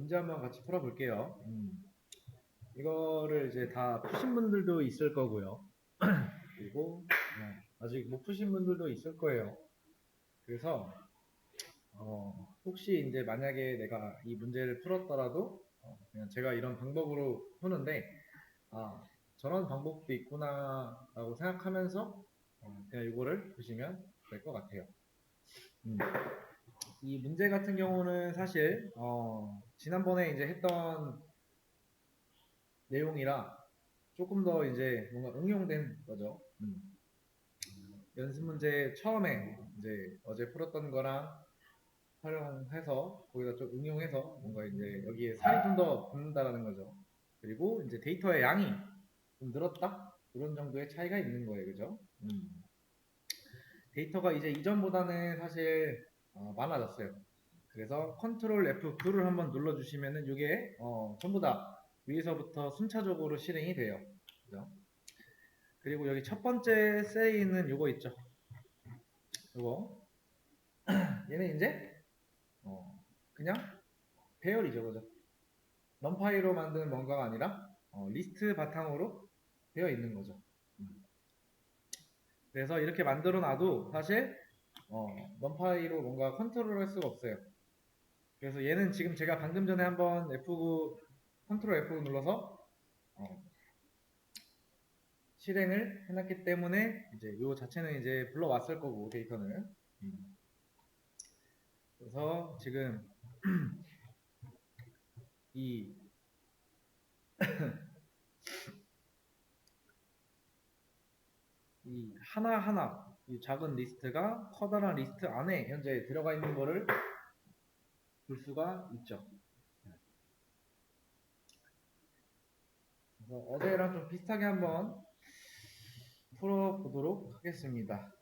문제 한번 같이 풀어볼게요. 이거를 이제 다 푸신 분들도 있을 거고요. 그리고 아직 못 푸신 분들도 있을 거예요. 그래서 혹시 이제 만약에 내가 이 문제를 풀었더라도 그냥 제가 이런 방법으로 푸는데 저런 방법도 있구나 라고 생각하면서 그냥 이거를 보시면 될 것 같아요. 이 문제 같은 경우는 사실 지난번에 이제 했던 내용이라 조금 더 이제 뭔가 응용된 거죠. 연습 문제 처음에 이제 어제 풀었던 거랑 활용해서 거기다 좀 응용해서 뭔가 이제 여기에 살이 좀 더 붙는다라는 거죠. 그리고 이제 데이터의 양이 좀 늘었다 이런 정도의 차이가 있는 거예요, 그죠? 데이터가 이제 이전보다는 사실 많아졌어요. 그래서 컨트롤 F9를 한번 눌러주시면은 이게 전부 다 위에서부터 순차적으로 실행이 돼요. 그죠? 그리고 여기 첫 번째 셀에 있는 요거 있죠. 요거 얘는 이제 그냥 배열이죠, 그죠? 넘파이로 만든 뭔가가 아니라 리스트 바탕으로 되어 있는 거죠. 그래서 이렇게 만들어 놔도 사실 넘파이로 뭔가 컨트롤 할 수가 없어요. 그래서 얘는 지금 제가 방금 전에 한번 F9 컨트롤 F9 눌러서 실행을 해놨기 때문에 이제 요 자체는 이제 불러왔을 거고 데이터는 그래서 지금 이 하나하나 이 작은 리스트가 커다란 리스트 안에 현재 들어가 있는 거를 볼 수가 있죠. 그래서 어제랑 좀 비슷하게 한번 풀어보도록 하겠습니다.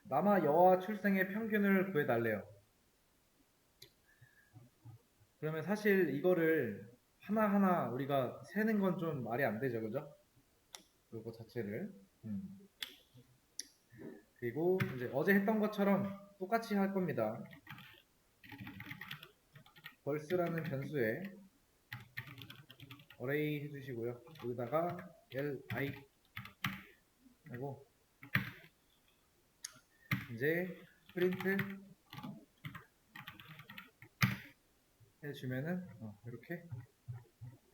남아 여와 출생의 평균을 구해달래요. 그러면 사실 이거를 하나하나 우리가 세는 건 좀 말이 안 되죠, 그죠? 요거 자체를. 그리고 이제 어제 했던 것처럼 똑같이 할 겁니다. 벌스라는 변수에 array 해주시고요. 여기다가 li 하고 이제 프린트 해주면은 이렇게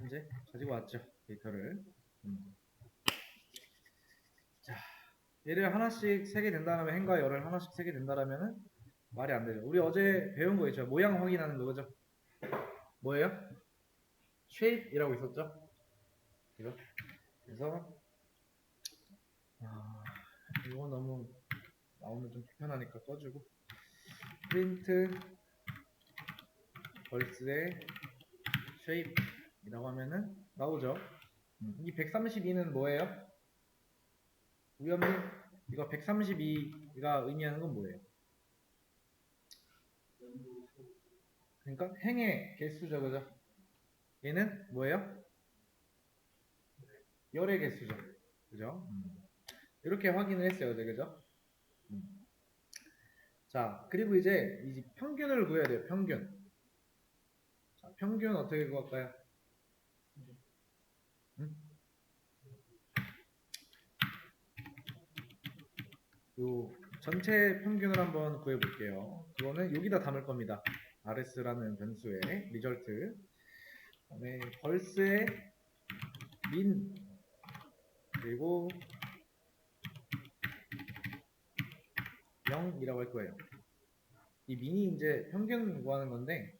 이제 가지고 왔죠, 데이터를. 자, 얘를 하나씩 세게 된다면 행과 열을 하나씩 세게 된다면은 말이 안 되죠. 우리 어제 배운 거 있죠. 모양 확인하는 거, 그죠? 뭐예요? shape이라고 있었죠? 그죠? 그래서 이거 너무 나오면 좀 불편하니까 꺼주고 프린트 벌스의 shape이라고 하면은 나오죠. 이 132는 뭐예요? 우연님 이거 132가 의미하는 건 뭐예요? 그러니까 행의 개수죠, 그죠? 얘는 뭐예요? 열의 개수죠, 그죠? 이렇게 확인을 했어요, 어제, 그죠? 자, 그리고 이제 평균을 구해야 돼요, 평균. 자, 평균 어떻게 구할까요? 요 전체 평균을 한번 구해볼게요. 그거는 여기다 담을 겁니다. rs라는 변수의 리절트. 그다음에 벌스의 민 그리고 0이라고 할 거예요. 이 민이 이제 평균 구하는 건데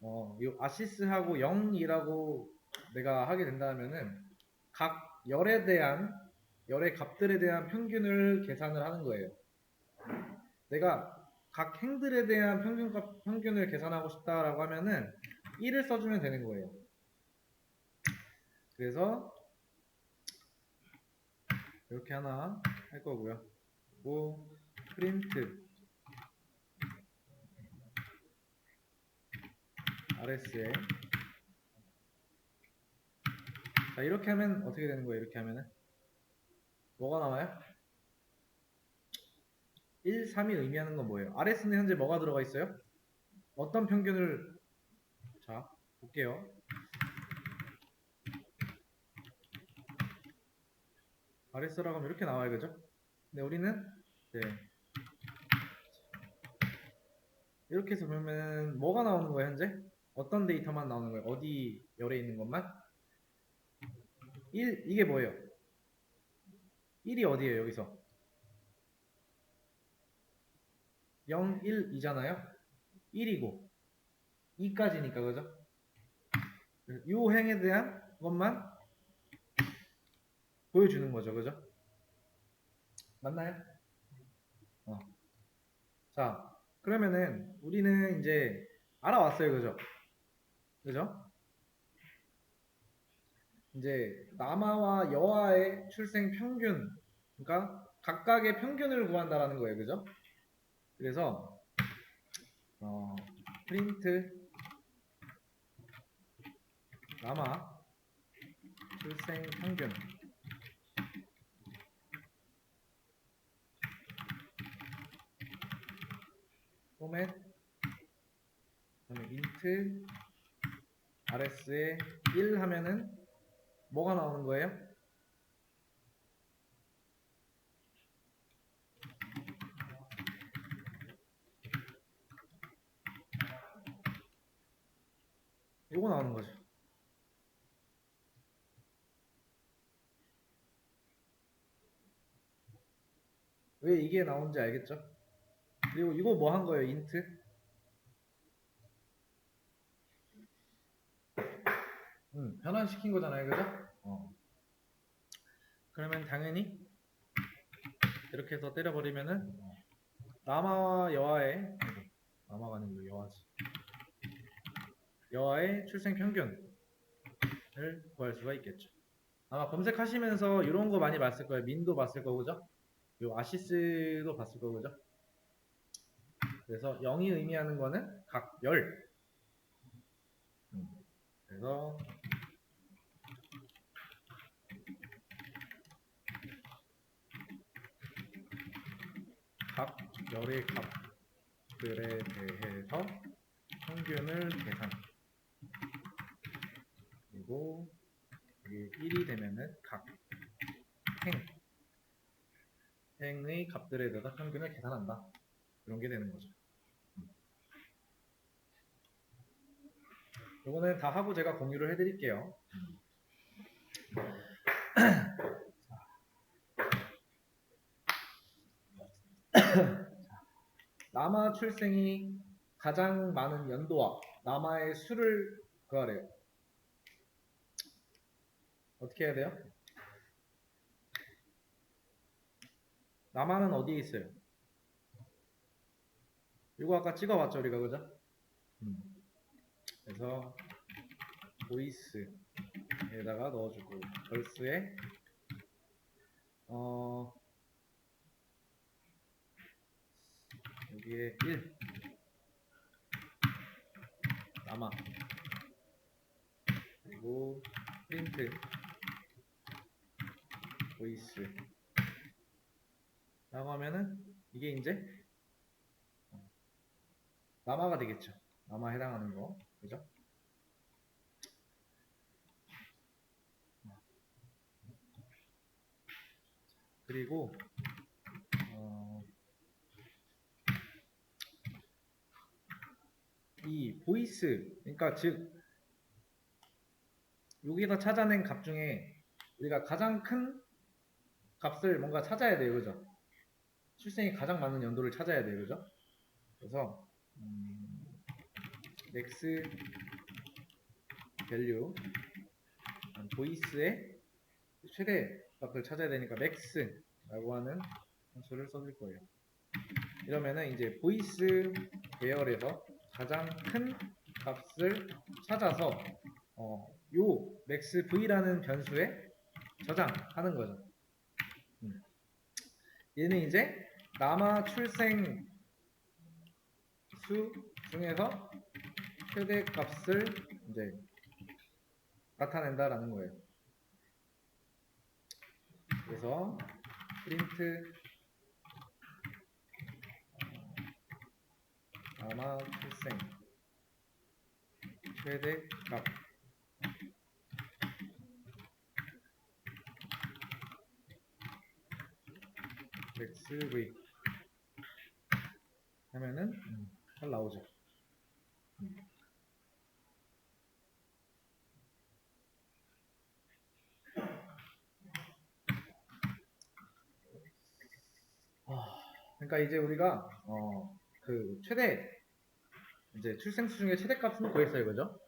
이 아시스하고 0이라고 내가 하게 된다면은 각 열의 값들에 대한 평균을 계산을 하는 거예요. 내가 각 행들에 대한 평균을 계산하고 싶다라고 하면은 1을 써주면 되는 거예요. 그래서 이렇게 하나 할 거고요. 그리고 프린트 rs에 자 이렇게 하면 어떻게 되는 거예요? 이렇게 하면은 뭐가 나와요? 1, 3이 의미하는 건 뭐예요? rs는 현재 뭐가 들어가 있어요? 어떤 평균을 자, 볼게요. RS라고 하면 이렇게 나와요, 그죠? 근데 우리는 네, 이렇게 해서 보면 뭐가 나오는 거예요, 현재? 어떤 데이터만 나오는 거예요? 어디 열에 있는 것만? 1, 이게 뭐예요? 1이 어디예요, 여기서? 0, 1, 2잖아요? 1이고 2까지니까, 그죠? 이 행에 대한 것만 보여주는 거죠, 그죠? 맞나요? 어. 자, 그러면은 우리는 이제 알아왔어요, 그죠? 그죠? 이제 남아와 여아의 출생 평균, 그러니까 각각의 평균을 구한다라는 거예요, 그죠? 그래서 프린트 남아 출생 평균 포맷 그다음에 int rs에 1 하면은 뭐가 나오는 거예요? 요거 나오는 거죠. 왜 이게 나오는지 알겠죠? 그리고 이거 뭐 한 거예요? int 변환시킨 거잖아요, 그죠? 그러면 당연히 이렇게 해서 때려버리면은 남아와 여아의 남아가 아니고 여아지 여아의 출생 평균을 구할 수가 있겠죠. 아마 검색하시면서 이런 거 많이 봤을 거예요. 민도 봤을 거고, 그죠? 요 아시스도 봤을 거고, 그죠? 그래서 0이 의미하는 거는 각 열. 그래서 각 열의 값들에 대해서 평균을 계산. 그리고 이게 1이 되면은 각 행의 값들에 대해서 평균을 계산한다. 이런 게 되는 거죠. 이거는 다 하고 제가 공유를 해드릴게요. 남아 출생이 가장 많은 연도와 남아의 수를 구하래요. 어떻게 해야 돼요? 남아는 어디에 있어요? 이거 아까 찍어봤죠, 우리가, 그죠? 그래서 보이스에다가 넣어주고 걸스에 여기에 1 남아 그리고 프린트 보이스 라고 하면은 이게 이제 남아가 되겠죠. 남아 해당하는 거, 그죠? 그리고 이 보이스, 그러니까 즉 여기서 찾아낸 값 중에 우리가 가장 큰 값을 뭔가 찾아야 돼요, 그죠? 출생이 가장 많은 연도를 찾아야 돼요, 그죠? 그래서 max value 보이스의 최대 값을 찾아야 되니까 max라고 하는 함수를 써줄 거예요. 이러면은 이제 보이스 계열에서 가장 큰 값을 찾아서 요 max v라는 변수에 저장하는 거죠. 얘는 이제 남아 출생 수 중에서 최대 값을 이제 나타낸다라는 거예요. 그래서 프린트 남아 출생 최대값 xv 하면은 잘 나오죠. 그러니까 이제 우리가 그 최대 이제 출생수 중에 최대값은 구했어요, 그죠?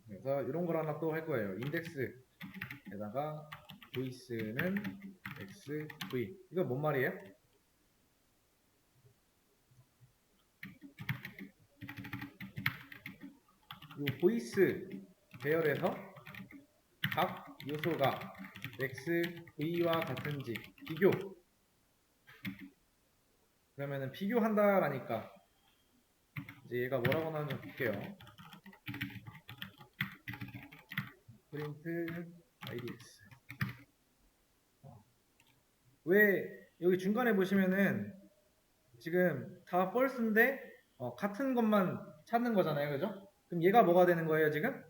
그래서 이런 걸 하나 또 할 거예요. 인덱스에다가 보이스는 xv. 이거 뭔 말이에요? 이 보이스 배열에서 각 요소가 xv와 같은지 비교. 그러면은 비교한다라니까 이제 얘가 뭐라고 나오는지 볼게요. 프린트 idx. 왜 여기 중간에 보시면은 지금 다 false인데 같은 것만 찾는 거잖아요, 그죠? 그럼 얘가 뭐가 되는 거예요, 지금?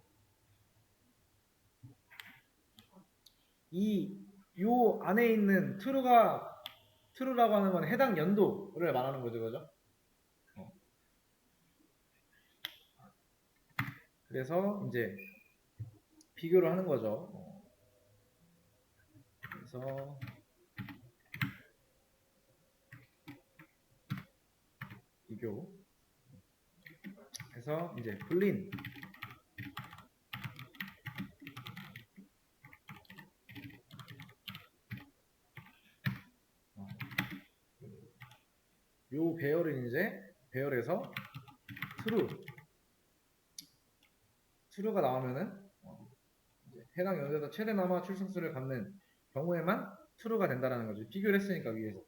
요 안에 있는 true라고 하는 건 해당 연도를 말하는 거죠, 그죠? 그래서 이제 비교를 하는 거죠. 그래서 비교. 그래서 이제 불린 요 배열은 이제 배열에서 true가 나오면은 이제 해당 연도에서 최대 남아 출생수를 갖는 경우에만 true가 된다라는 거죠. 비교를 했으니까 위에서.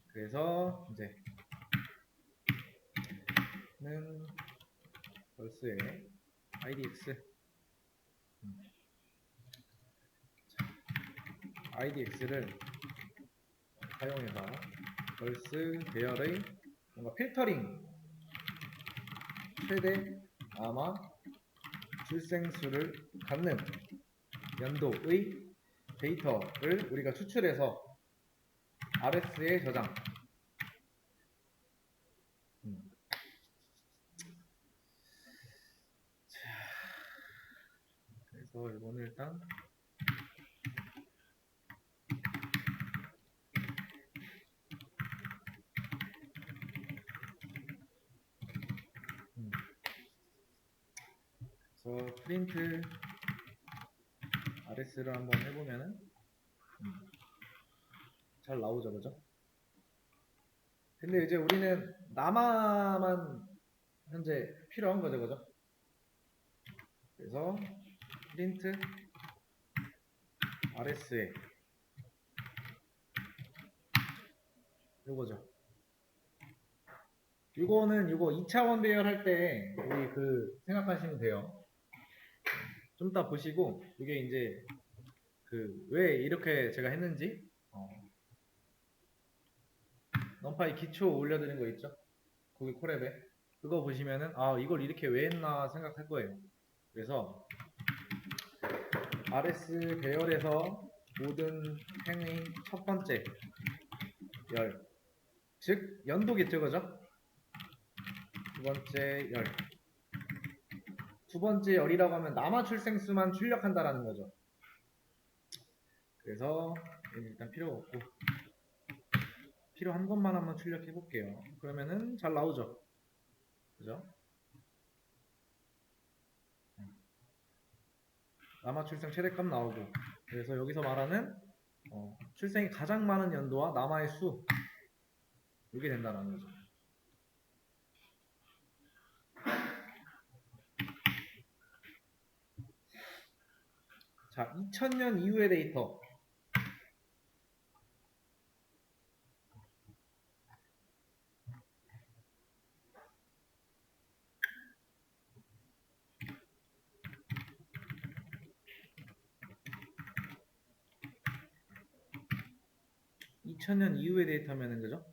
그래서 이제 는 벌스의 idx idx를 사용해서 벌스 배열의 뭔가 필터링 최대 아마 출생수를 갖는 연도의 데이터를 우리가 추출해서 RS에 저장. 그래서 이거는 일단 그래서 프린트 RS를 한번 해보면은 잘 나오죠, 그죠? 근데 이제 우리는 남아만 현재 필요한 거죠, 그죠? 그래서 프린트 RS에 요거죠. 이거는 요거 2차원 배열할 때 우리 그 생각하시면 돼요. 좀 이따 보시고 이게 이제 그 왜 이렇게 제가 했는지 넘파이 기초 올려드린 거 있죠? 거기 콜앱에 그거 보시면은 아 이걸 이렇게 왜 했나 생각할 거예요. 그래서 RS 배열에서 모든 행의 첫 번째 열, 즉 연도겠죠, 그죠? 두 번째 열, 두 번째 열이라고 하면 남아 출생수만 출력한다라는 거죠. 그래서 일단 필요가 없고 필요한 것만 한번 출력해 볼게요. 그러면은 잘 나오죠, 그죠? 남아 출생 최대값 나오고 그래서 여기서 말하는 출생이 가장 많은 연도와 남아의 수 이게 된다는 거죠. 자, 2000년 이후의 데이터. 2000년 이후의 데이터면은 그죠?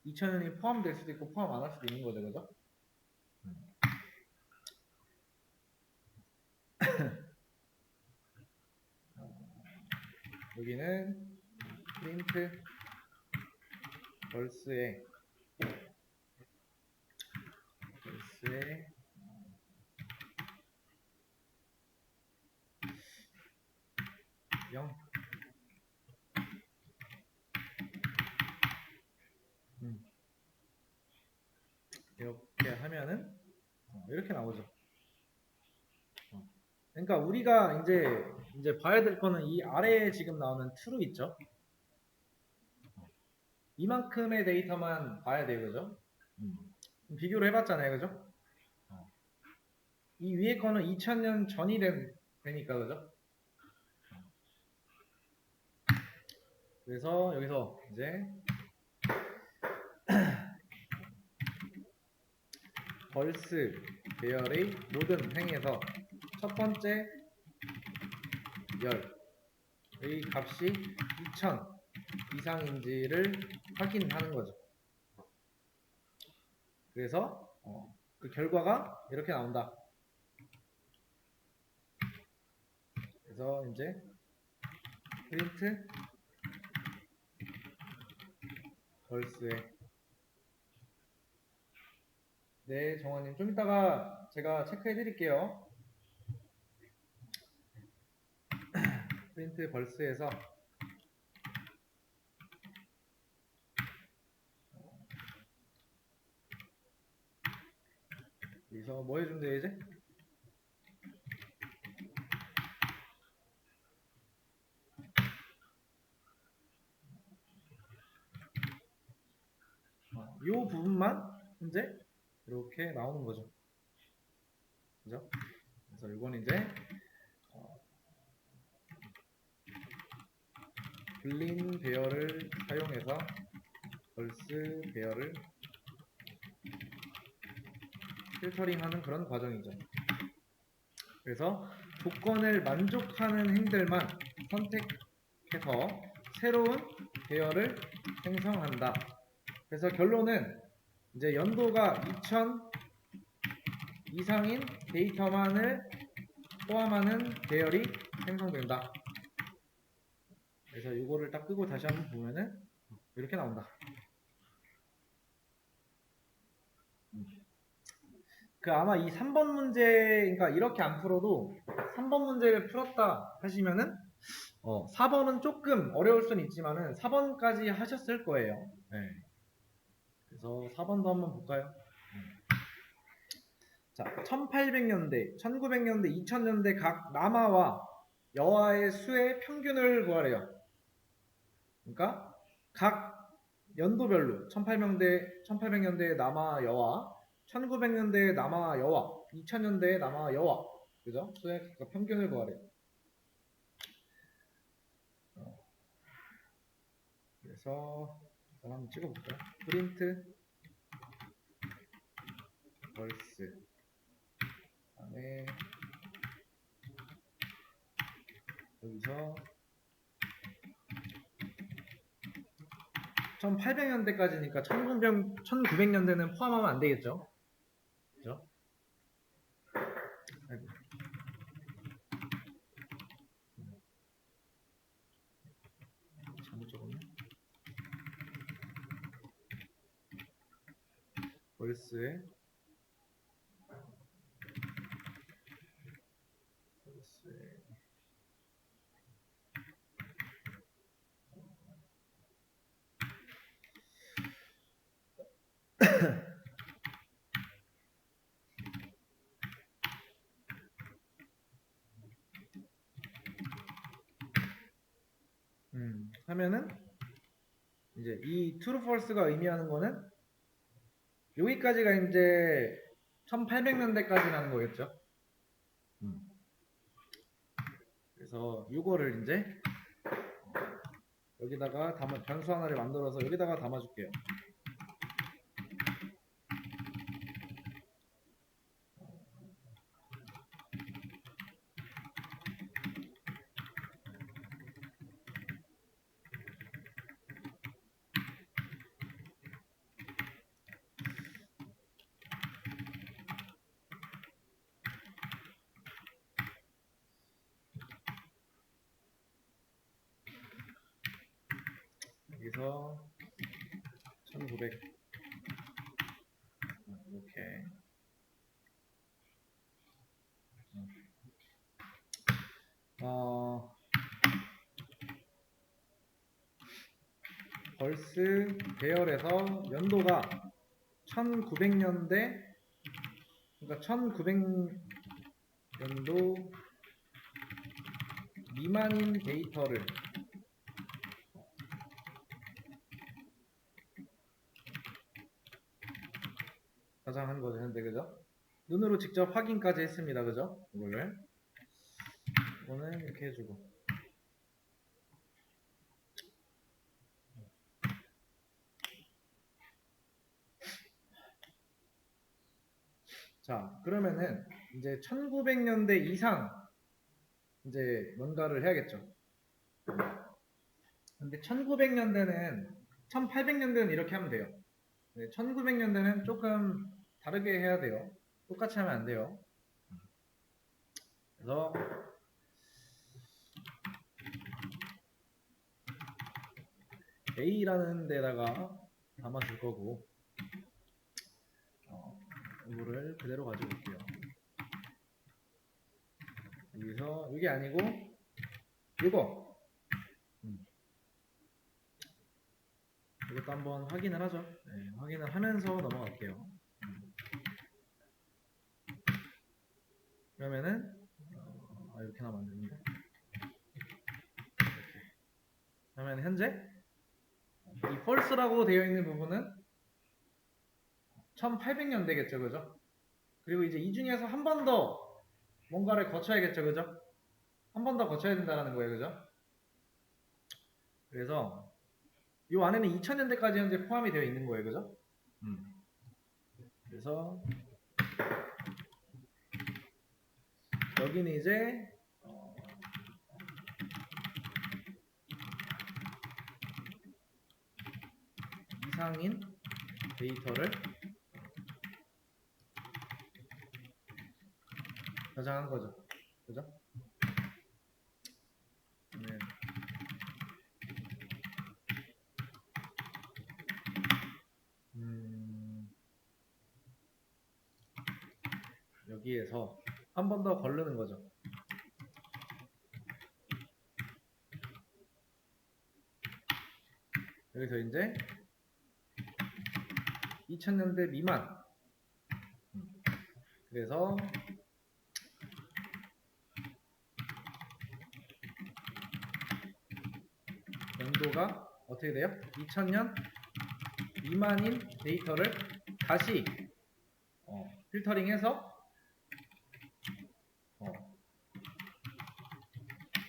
2000년이 포함될 수도 있고 포함 안 할 수도 있는 거죠, 그죠? 여기는 프린트 벌스에 0 이렇게 하면은 이렇게 나오죠. 그러니까 우리가 이제 봐야 될 거는 이 아래에 지금 나오는 true 있죠? 이만큼의 데이터만 봐야 돼요, 그죠? 비교를 해봤잖아요, 그죠? 이 위에 거는 2000년 전이 되니까, 그죠? 그래서 여기서 이제 벌스 배열의 모든 행에서 첫 번째 열의 값이 2000 이상인지를 확인하는 거죠. 그래서 그 결과가 이렇게 나온다. 그래서 이제 프린트 벌스에 네, 정원님 좀 이따가 제가 체크해 드릴게요. 프린트 벌스에서 여기서 뭐 해주면 돼요 이제? 이 부분만 이제 이렇게 나오는 거죠. 그죠? 그래서 이건 이제 불린 배열을 사용해서 벌스 배열을 필터링하는 그런 과정이죠. 그래서 조건을 만족하는 행들만 선택해서 새로운 배열을 생성한다. 그래서 결론은 이제 연도가 2000 이상인 데이터만을 포함하는 배열이 생성된다. 그래서 이거를 딱 끄고 다시 한번 보면은 이렇게 나온다. 그 아마 이 3번 문제, 그러니까 이렇게 안 풀어도 3번 문제를 풀었다 하시면은 4번은 조금 어려울 수는 있지만은 4번까지 하셨을 거예요. 네. 그래서 4번도 한번 볼까요? 자, 1800년대, 1900년대, 2000년대 각 남아와 여아의 수의 평균을 구하래요. 그러니까 각 연도별로 1800년대의 남아 여아, 1900년대의 남아 여아, 2000년대의 남아 여아, 그죠? 수의 각각 평균을 구하래요. 그래서 일단 한번 찍어볼까요? 프린트 벌스 다음에 여기서 1800년대까지니까 1900년대는 포함하면 안 되겠죠? 그죠? 아이고. 잘못 적었네. 벌스에 하면은 이제 이 true false가 의미하는 거는 여기까지가 이제 1800년대까지라는 거겠죠. 그래서 이거를 이제 여기다가 변수 하나를 만들어서 여기다가 담아줄게요. 여기서 1900 이렇게 벌스 배열에서 연도가 1900년대 그러니까 1900년도 미만인 데이터를 저장한 거죠 현재. 그죠? 눈으로 직접 확인까지 했습니다. 그죠? 이거는 이렇게 해주고, 자 그러면은 이제 1900년대 이상 이제 뭔가를 해야겠죠. 근데 1900년대는 1800년대는 이렇게 하면 돼요. 1900년대는 조금 다르게 해야 돼요. 똑같이 하면 안 돼요. 그래서 A라는 데다가 담아줄 거고, 이거를 그대로 가지고 올게요. 여기서 이게 아니고 이거 이것도 한번 확인을 하죠. 네, 확인을 하면서 넘어갈게요. 그러면은 이렇게 나면 안 됩니다. 그러면 현재 이 false라고 되어 있는 부분은 1800년대겠죠, 그죠? 그리고 이제 이 중에서 한 번 더 뭔가를 거쳐야겠죠, 그죠? 한 번 더 거쳐야 된다는 거예요, 그죠? 그래서 이 안에는 2000년대까지 현재 포함이 되어 있는 거예요, 그죠? 그래서 여기는 이제 이상인 데이터를 저장한 거죠, 그죠? 네. 여기에서 한 번 더 거르는 거죠. 여기서 이제 2000년대 미만. 그래서 연도가 어떻게 돼요? 2000년 미만인 데이터를 다시 필터링해서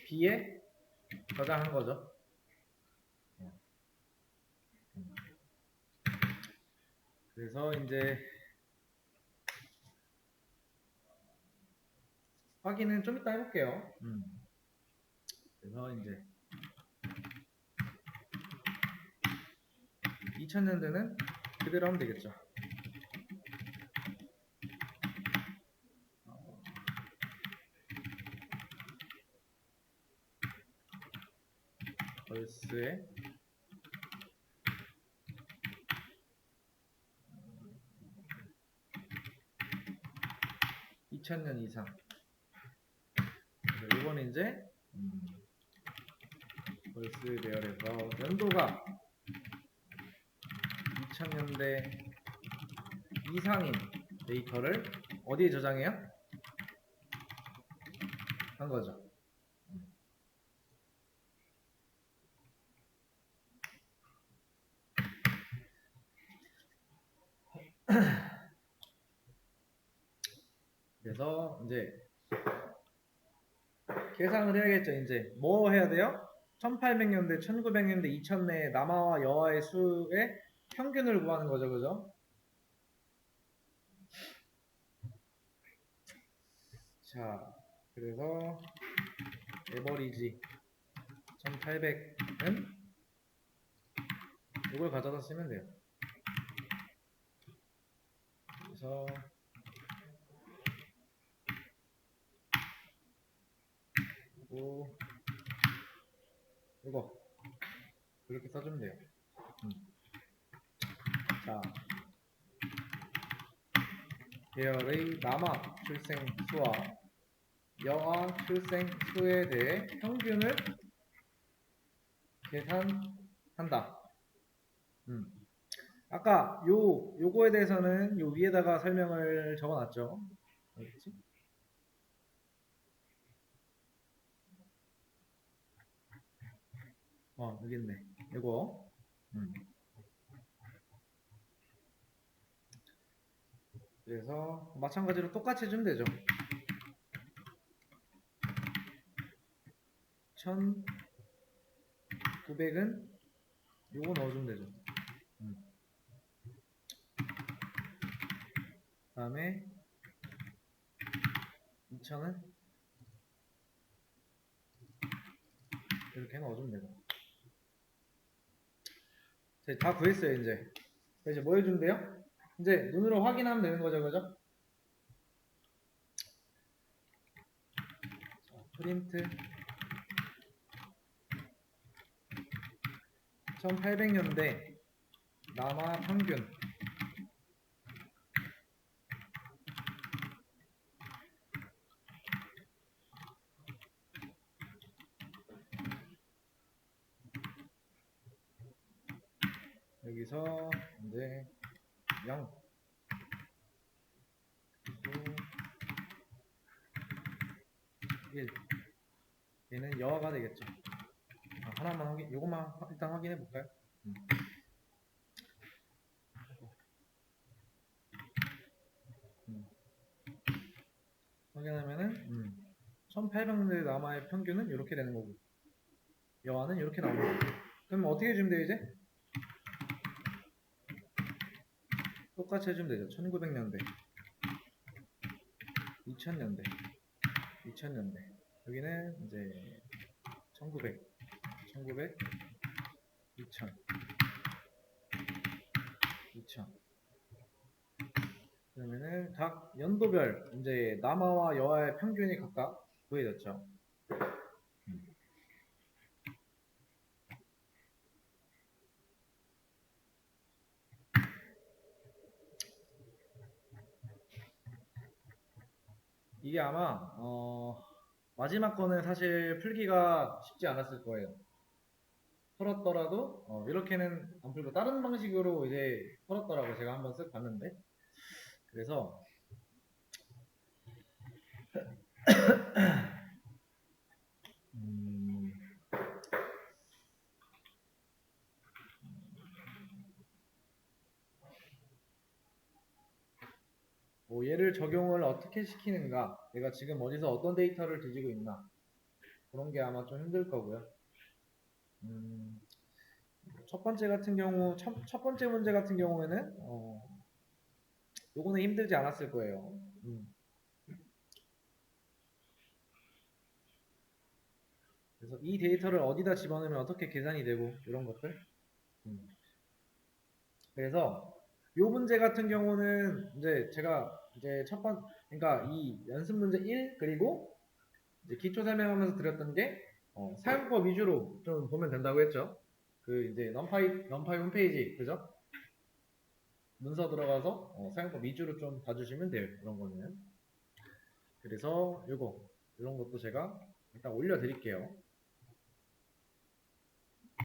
B에 저장한 거죠. 그래서 이제 확인은 좀 이따 해볼게요. 그래서 이제 2000년대는 그대로 하면 되겠죠. 벌스에 2000년 이상. 이번에 이제 벌스 배열에서 연도가 2000년대 이상인 데이터를 어디에 저장해요? 한 거죠. 그래서 이제 계산을 해야겠죠. 이제 뭐 해야 돼요? 1800년대, 1900년대, 2000내 남아와 여아의 수의 평균을 구하는 거죠. 그죠? 자, 그래서 에버리지 1800은 이걸 가져다 쓰면 돼요. 그래서 이거 그렇게 써주면 돼요. 자, 계열의 남아 출생수와 여아 출생수에 대해 평균을 계산한다. 아까 요거에 대해서는 요 위에다가 설명을 적어놨죠. 어딨지? 여기 있네. 요거. 그래서 마찬가지로 똑같이 해주면 되죠. 1900은 요거 넣어주면 되죠. 그 다음에 2000은 이렇게 넣어주면 되죠. 다 구했어요. 이제 뭐 해주면 돼요? 이제 눈으로 확인하면 되는 거죠. 그죠? 자, 프린트 1800년대 남아 평균 여기서 이제 0 1 얘는 여화가 되겠죠. 하나만 요것만 일단 확인해 볼까요? 확인하면은 1800년대 남아의 평균은 이렇게 되는 거고 여화는 이렇게 나오는 거고. 그럼 어떻게 해주면 돼요 이제? 똑같이 해주면 되죠. 1900년대 2000년대 2000년대 여기는 이제 1900 2000 그러면은 각 연도별 이제 남아와 여아의 평균이 각각 구해졌죠. 이게 아마 마지막 거는 사실 풀기가 쉽지 않았을 거예요. 풀었더라도 이렇게는 안 풀고 다른 방식으로 이제 풀었더라고. 제가 한번 쓱 봤는데 그래서 뭐 얘를 적용을 어떻게 시키는가, 내가 지금 어디서 어떤 데이터를 뒤지고 있나, 그런 게 아마 좀 힘들 거고요. 첫 번째 같은 경우, 첫 번째 문제 같은 경우에는 요거는 힘들지 않았을 거예요. 그래서 이 데이터를 어디다 집어넣으면 어떻게 계산이 되고 이런 것들. 그래서 요 문제 같은 경우는 이제 제가 이제 그러니까 이 연습 문제 1 그리고 이제 기초 설명하면서 드렸던 게 사용법 위주로 좀 보면 된다고 했죠. 그 이제 넘파이 홈페이지 그죠? 문서 들어가서 사용법 위주로 좀 봐주시면 돼요. 이런 거는. 그래서 이런 것도 제가 일단 올려드릴게요.